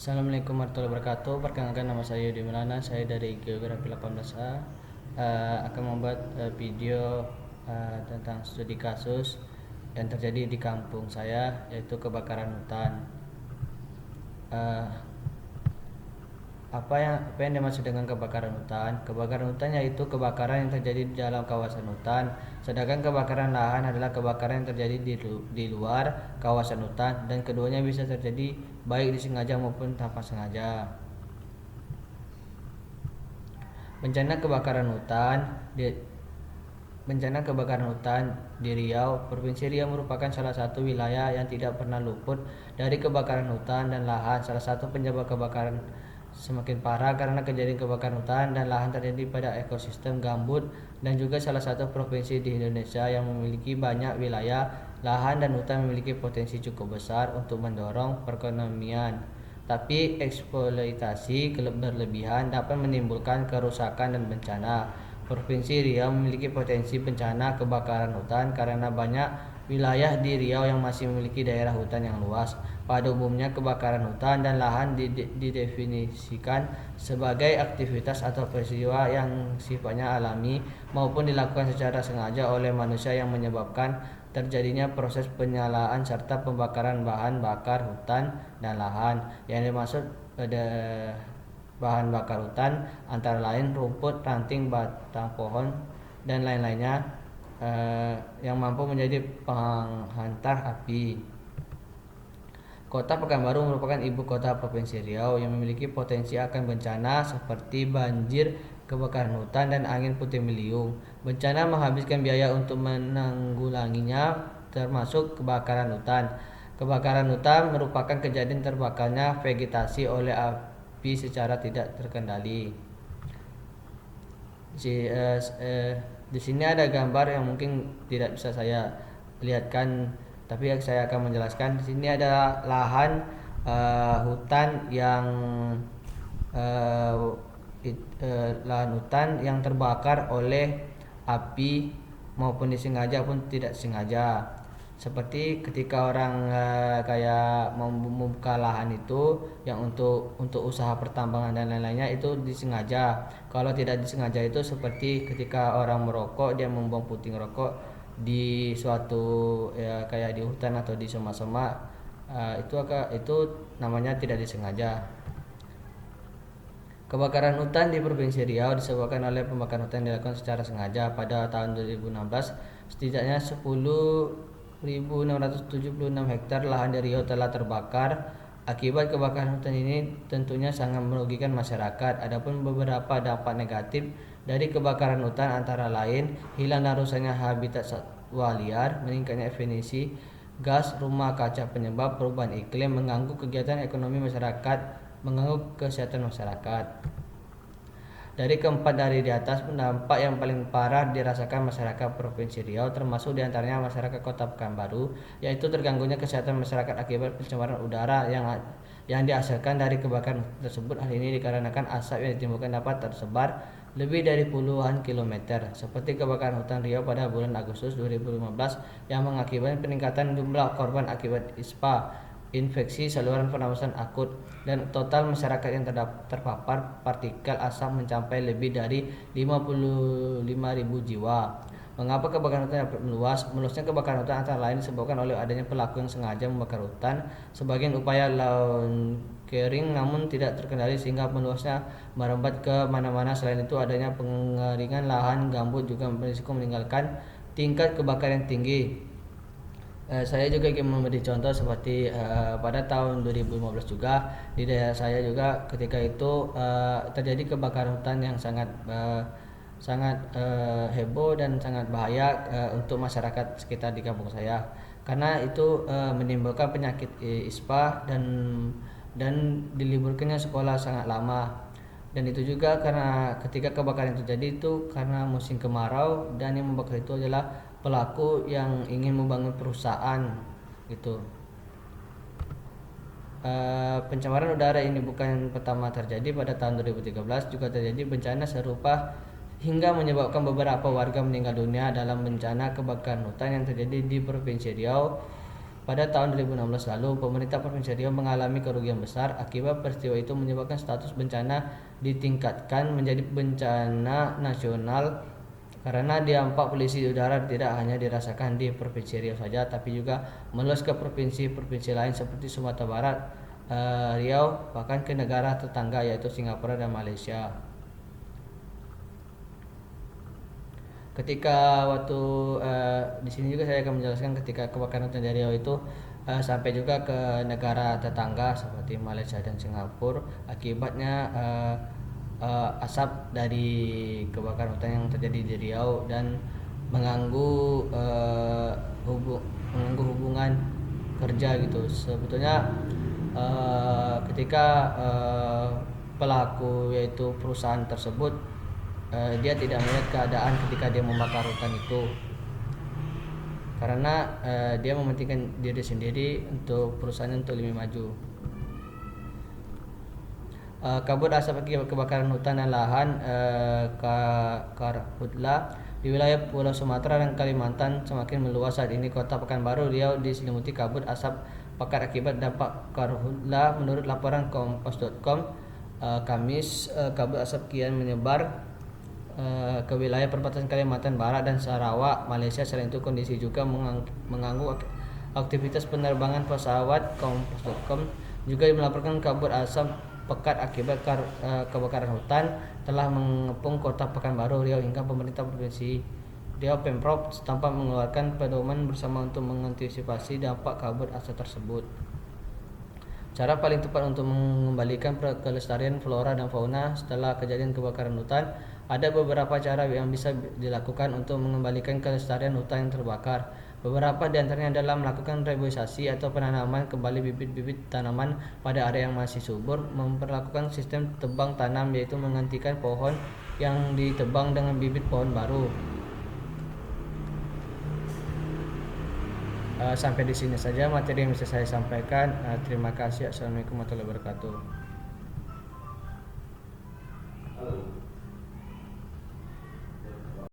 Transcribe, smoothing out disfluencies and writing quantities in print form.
Assalamualaikum warahmatullahi wabarakatuh. Perkenalkan, nama saya Yudi Melana. Saya dari Geografi 18A akan membuat video tentang studi kasus yang terjadi di kampung saya, yaitu kebakaran hutan. Eh, apa yang dimaksud dengan kebakaran hutan? Kebakaran hutan yaitu kebakaran yang terjadi di dalam kawasan hutan. Sedangkan kebakaran lahan adalah kebakaran yang terjadi di luar kawasan hutan, dan keduanya bisa terjadi baik disengaja maupun tanpa sengaja. Bencana kebakaran hutan di Bencana kebakaran hutan di Riau, Provinsi Riau merupakan salah satu wilayah yang tidak pernah luput dari kebakaran hutan dan lahan. Salah satu penyebab kebakaran semakin parah karena kejadian kebakaran hutan dan lahan terjadi pada ekosistem gambut, dan juga salah satu provinsi di Indonesia yang memiliki banyak wilayah lahan dan hutan memiliki potensi cukup besar untuk mendorong perekonomian. Tapi eksploitasi berlebihan dapat menimbulkan kerusakan dan bencana. Provinsi Riau memiliki potensi bencana kebakaran hutan karena banyak wilayah di Riau yang masih memiliki daerah hutan yang luas. Pada umumnya, kebakaran hutan dan lahan didefinisikan sebagai aktivitas atau peristiwa yang sifatnya alami maupun dilakukan secara sengaja oleh manusia yang menyebabkan terjadinya proses penyalaan serta pembakaran bahan bakar hutan dan lahan. Yang dimaksud pada bahan bakar hutan antara lain rumput, ranting, batang pohon, dan lain-lainnya yang mampu menjadi penghantar api. Kota Pekanbaru merupakan ibu kota Provinsi Riau yang memiliki potensi akan bencana seperti banjir, kebakaran hutan, dan angin puting beliung. Bencana menghabiskan biaya untuk menanggulanginya, termasuk kebakaran hutan. Kebakaran hutan merupakan kejadian terbakarnya vegetasi oleh api secara tidak terkendali. Di sini ada gambar yang mungkin tidak bisa saya lihatkan, tapi saya akan menjelaskan. Di sini ada lahan hutan yang terbakar oleh api maupun disengaja pun tidak sengaja. Seperti ketika orang kayak membuka lahan itu yang untuk usaha pertambangan dan lain-lainnya, itu disengaja. Kalau tidak disengaja itu seperti ketika orang merokok, dia membuang puting rokok di suatu kayak di hutan atau di semak-semak, itu namanya tidak disengaja. Kebakaran hutan di Provinsi Riau disebabkan oleh pembakaran hutan yang dilakukan secara sengaja. Pada tahun 2016, setidaknya 10.676 hektar lahan di Riau telah terbakar. Akibat kebakaran hutan ini tentunya sangat merugikan masyarakat. Adapun beberapa dampak negatif dari kebakaran hutan antara lain hilang dan rusaknya habitat satwa liar, meningkatnya emisi gas rumah kaca penyebab perubahan iklim, mengganggu kegiatan ekonomi masyarakat, mengganggu kesehatan masyarakat. Dari keempat dari di atas, dampak yang paling parah dirasakan masyarakat Provinsi Riau, termasuk diantaranya masyarakat Kota Pekanbaru, yaitu terganggunya kesehatan masyarakat akibat pencemaran udara yang dihasilkan dari kebakaran tersebut. Hal ini dikarenakan asap yang ditimbulkan dapat tersebar lebih dari puluhan kilometer, seperti kebakaran hutan Riau pada bulan Agustus 2015 yang mengakibatkan peningkatan jumlah korban akibat ISPA, infeksi saluran pernapasan akut, dan total masyarakat yang terpapar partikel asap mencapai lebih dari 55.000 jiwa. Mengapa kebakaran hutan dapat meluas? Meluasnya kebakaran hutan antara lain disebabkan oleh adanya pelaku yang sengaja membakar hutan sebagian upaya lawn-clearing namun tidak terkendali sehingga meluasnya merambat ke mana-mana. Selain itu, adanya pengeringan lahan gambut juga berisiko meninggalkan tingkat kebakaran yang tinggi. Saya juga ingin memberi contoh seperti pada tahun 2015 juga di daerah saya juga ketika itu terjadi kebakaran hutan yang sangat heboh dan sangat bahaya untuk masyarakat sekitar di kampung saya, karena itu menimbulkan penyakit ISPA dan diliburkannya sekolah sangat lama. Dan itu juga karena ketika kebakaran terjadi itu karena musim kemarau, dan yang membakar itu adalah pelaku yang ingin membangun perusahaan gitu. Pencemaran udara ini bukan pertama terjadi. Pada tahun 2013 juga terjadi bencana serupa hingga menyebabkan beberapa warga meninggal dunia dalam bencana kebakaran hutan yang terjadi di Provinsi Riau. Pada tahun 2016 lalu, pemerintah Provinsi Riau mengalami kerugian besar akibat peristiwa itu menyebabkan status bencana ditingkatkan menjadi bencana nasional karena dampak polusi udara tidak hanya dirasakan di Provinsi Riau saja, tapi juga meluas ke provinsi-provinsi lain seperti Sumatera Barat, Riau, bahkan ke negara tetangga yaitu Singapura dan Malaysia. Ketika waktu di sini juga saya akan menjelaskan ketika kebakaran hutan di Riau itu sampai juga ke negara tetangga seperti Malaysia dan Singapura akibatnya asap dari kebakaran hutan yang terjadi di Riau dan mengganggu hubungan kerja gitu. Sebetulnya ketika pelaku yaitu perusahaan tersebut dia tidak melihat keadaan ketika dia membakar hutan itu karena dia mementingkan diri sendiri untuk perusahaan untuk lebih maju. Kabut asap akibat kebakaran hutan dan lahan karhutla di wilayah Pulau Sumatera dan Kalimantan semakin meluas. Saat ini Kota Pekanbaru Riau diselimuti kabut asap pekat akibat dampak karhutla. Menurut laporan Kompas.com, Kamis kabut asap kian menyebar ke wilayah perbatasan Kalimantan Barat dan Sarawak, Malaysia. Selain itu kondisi juga mengganggu aktivitas penerbangan pesawat. Kompas.com juga melaporkan kabut asap pekat akibat kebakaran hutan telah mengepung Kota Pekanbaru Riau hingga pemerintah Provinsi Riau Pemprov setempat mengeluarkan pedoman bersama untuk mengantisipasi dampak kabut asap tersebut. Cara paling tepat untuk mengembalikan kelestarian flora dan fauna setelah kejadian kebakaran hutan, ada beberapa cara yang bisa dilakukan untuk mengembalikan kelestarian hutan yang terbakar. Beberapa di antaranya adalah melakukan reboisasi atau penanaman kembali bibit-bibit tanaman pada area yang masih subur, memperlakukan sistem tebang tanam yaitu menggantikan pohon yang ditebang dengan bibit pohon baru. Sampai di sini saja materi yang bisa saya sampaikan. Terima kasih. Assalamualaikum warahmatullahi wabarakatuh.